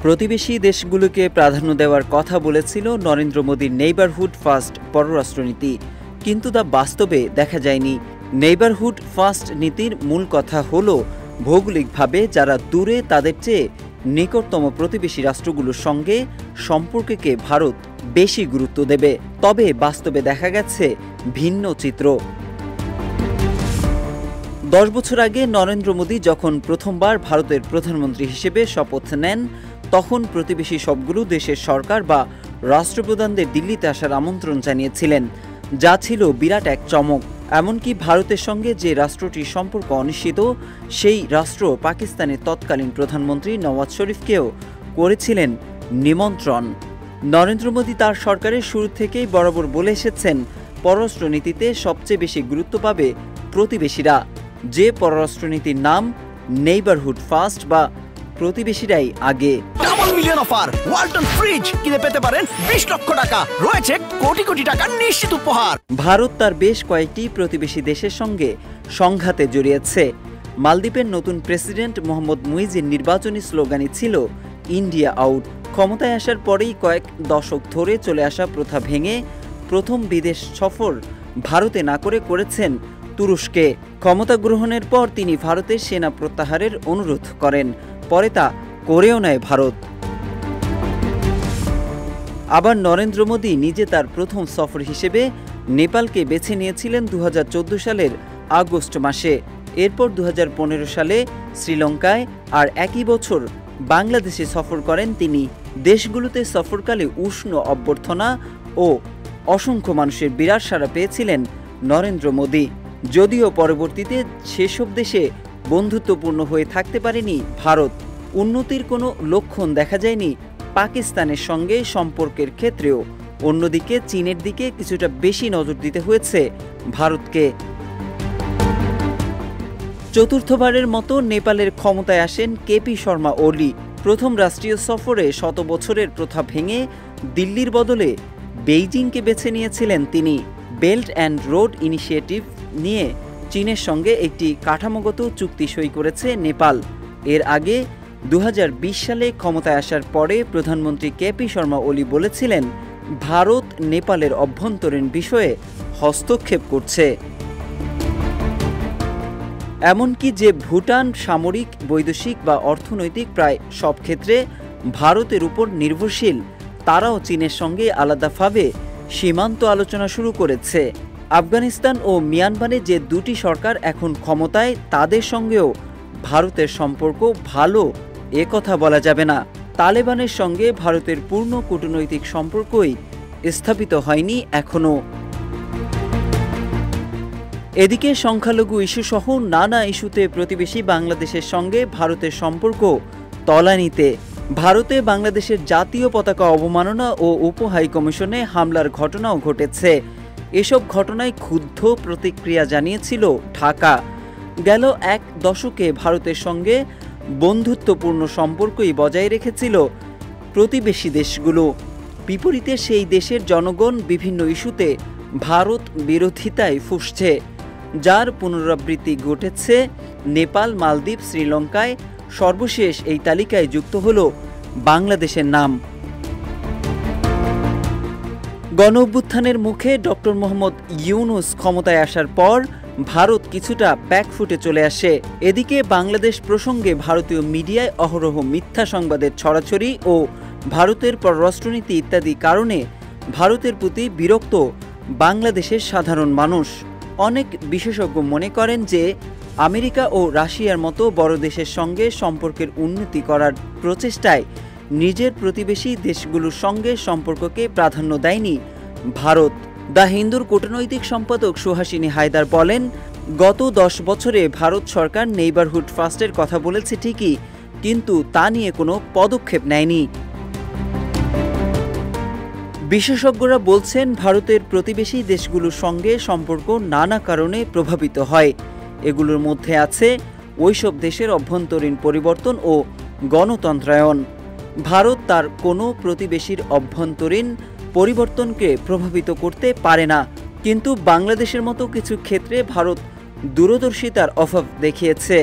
প্রতিবেশী দেশগুলোকে প্রাধান্য দেওয়ার কথা বলেছিল নরেন্দ্র মোদীর নেইবারহুড ফার্স্ট পররাষ্ট্রনীতি, কিন্তু তা বাস্তবে দেখা যায়নি। নেইবারহুড ফার্স্ট নীতির মূল কথা হলো ভৌগোলিকভাবে যারা দূরে তাদের চেয়ে নিকটতম প্রতিবেশী রাষ্ট্রগুলোর সঙ্গে সম্পর্ককে ভারত বেশি গুরুত্ব দেবে। তবে বাস্তবে দেখা গেছে ভিন্ন চিত্র। 10 বছর আগে নরেন্দ্র মোদী যখন প্রথমবার ভারতের প্রধানমন্ত্রী হিসেবে শপথ নেন, তখন প্রতিবেশী সবগুলো দেশের সরকার বা রাষ্ট্রপ্রধানদের দিল্লিতে আসার আমন্ত্রণ জানিয়েছিলেন, যা ছিল বিরাট এক চমক। এমনকি ভারতের সঙ্গে যে রাষ্ট্রটির সম্পর্ক অনিশ্চিত, সেই রাষ্ট্র পাকিস্তানের তৎকালীন প্রধানমন্ত্রী নওয়াজ শরীফকেও করেছিলেন নিমন্ত্রণ। নরেন্দ্র মোদী তার সরকারের শুরু থেকেই বরাবর বলে এসেছেন, পররাষ্ট্রনীতিতে সবচেয়ে বেশি গুরুত্ব পাবে প্রতিবেশীরা। যে পররাষ্ট্রনীতির নাম নেইবারহুড ফার্স্ট বা প্রতিবেশীরাই আগে। Double million offer, Walton fridge কিনে পেতে পারেন 20 লক্ষ টাকা, রয়েছে কোটি কোটি টাকার নিশ্চিত উপহার। ভারত তার বেশ কয়েকটি প্রতিবেশী দেশের সঙ্গে সংঘাতে জড়িয়েছে। মালদ্বীপের নতুন প্রেসিডেন্ট মোহাম্মদ মুইজির নির্বাচনী স্লোগানই ছিল ইন্ডিয়া আউট। ক্ষমতায় আসার পরেই কয়েক দশক ধরে চলে আসা প্রথা ভেঙে প্রথম বিদেশ সফর ভারতে না করে করেছেন তুরস্কে। ক্ষমতা গ্রহণের পর তিনি ভারতের সেনা প্রত্যাহারের অনুরোধ করেন, পরে তা করেও নেয় ভারত। আবার নরেন্দ্র মোদী নিজে তার প্রথম সফর হিসেবে নেপালকে বেছে নিয়েছিলেন 2014 সালের আগস্ট মাসে। এরপর 2015 সালে শ্রীলঙ্কায়, আর একই বছর বাংলাদেশে সফর করেন তিনি। দেশগুলোতে সফরকালে উষ্ণ অভ্যর্থনা ও অসংখ্য মানুষের বিরাট সাড়া পেয়েছিলেন নরেন্দ্র মোদী। যদিও পরবর্তীতে সেসব দেশে বন্ধুত্বপূর্ণ হয়ে থাকতে পারেনি ভারত। উন্নতির কোনো লক্ষণ দেখা যায়নি পাকিস্তানের সঙ্গে সম্পর্কের ক্ষেত্রেও। অন্যদিকে চীনের দিকে কিছুটা বেশি নজর দিতে হয়েছে ভারতকে। চতুর্থবারের মতো নেপালের ক্ষমতায় আসেন কেপি শর্মা ওলি। প্রথম রাষ্ট্রীয় সফরে শত বছরের প্রথা ভেঙে দিল্লির বদলে বেইজিংকে বেছে নিয়েছিলেন তিনি। বেল্ট অ্যান্ড রোড ইনিশিয়েটিভ নিয়ে চীনের সঙ্গে একটি কাঠামোগত চুক্তি সই করেছে নেপাল। এর আগে 2020 সালে ক্ষমতায় আসার পরে প্রধানমন্ত্রী কেপি শর্মা ওলি বলেছিলেন, ভারত নেপালের অভ্যন্তরীণ বিষয়ে হস্তক্ষেপ করছে। এমনকি যে ভুটান সামরিক, বৈদেশিক বা অর্থনৈতিক প্রায় সব ক্ষেত্রে ভারতের উপর নির্ভরশীল, তারাও চীনের সঙ্গে আলাদাভাবে সীমান্ত আলোচনা শুরু করেছে। আফগানিস্তান ও মিয়ানমারে যে দুটি সরকার এখন ক্ষমতায়, তাদের সঙ্গেও ভারতের সম্পর্ক ভালো এ কথা বলা যাবে না। তালেবানের সঙ্গে ভারতের পূর্ণ কূটনৈতিক সম্পর্কই স্থাপিত হয়নি এখনও। এদিকে সংখ্যালঘু ইস্যুসহ নানা ইস্যুতে প্রতিবেশী বাংলাদেশের সঙ্গে ভারতের সম্পর্ক তলানিতে। ভারতে বাংলাদেশের জাতীয় পতাকা অবমাননা ও উপ হাইকমিশনে হামলার ঘটনাও ঘটেছে। এসব ঘটনায় ক্ষুব্ধ প্রতিক্রিয়া জানিয়েছিল ঢাকা। গেল এক দশকে ভারতের সঙ্গে বন্ধুত্বপূর্ণ সম্পর্কই বজায় রেখেছিল প্রতিবেশী দেশগুলো। বিপরীতে সেই দেশের জনগণ বিভিন্ন ইস্যুতে ভারত বিরোধিতায় ফুঁসছে, যার পুনরাবৃত্তি ঘটেছে নেপাল, মালদ্বীপ, শ্রীলঙ্কায়। সর্বশেষ এই তালিকায় যুক্ত হল বাংলাদেশের নাম। গণঅভ্যুত্থানের মুখে ডক্টর মোহাম্মদ ইউনূস ক্ষমতায় আসার পর ভারত কিছুটা ব্যাকফুটে চলে আসে। এদিকে বাংলাদেশ প্রসঙ্গে ভারতীয় মিডিয়ায় অহরহ মিথ্যা সংবাদের ছড়াছড়ি ও ভারতের পররাষ্ট্রনীতি ইত্যাদি কারণে ভারতের প্রতি বিরক্ত বাংলাদেশের সাধারণ মানুষ। অনেক বিশেষজ্ঞ মনে করেন যে আমেরিকা ও রাশিয়ার মতো বড় দেশের সঙ্গে সম্পর্কের উন্নতি করার প্রচেষ্টায় নিজের প্রতিবেশী দেশগুলোর সঙ্গে সম্পর্ককে প্রাধান্য দেয়নি ভারত। দ্য হিন্দুর কূটনৈতিক সম্পাদক সুহাসিনী হায়দার বলেন, গত 10 বছরে ভারত সরকার নেইবারহুড ফার্স্টের কথা বলেছে ঠিকই, কিন্তু তা নিয়ে কোনো পদক্ষেপ নেয়নি। বিশেষজ্ঞরা বলছেন, ভারতের প্রতিবেশী দেশগুলোর সঙ্গে সম্পর্ক নানা কারণে প্রভাবিত হয়। এগুলোর মধ্যে আছে ওইসব দেশের অভ্যন্তরীণ পরিবর্তন ও গণতন্ত্রায়ন। ভারত তার কোনো প্রতিবেশীর অভ্যন্তরীণ পরিবর্তনকে প্রভাবিত করতে পারে না, কিন্তু বাংলাদেশের মতো কিছু ক্ষেত্রে ভারত দূরদর্শিতার অভাব দেখিয়েছে।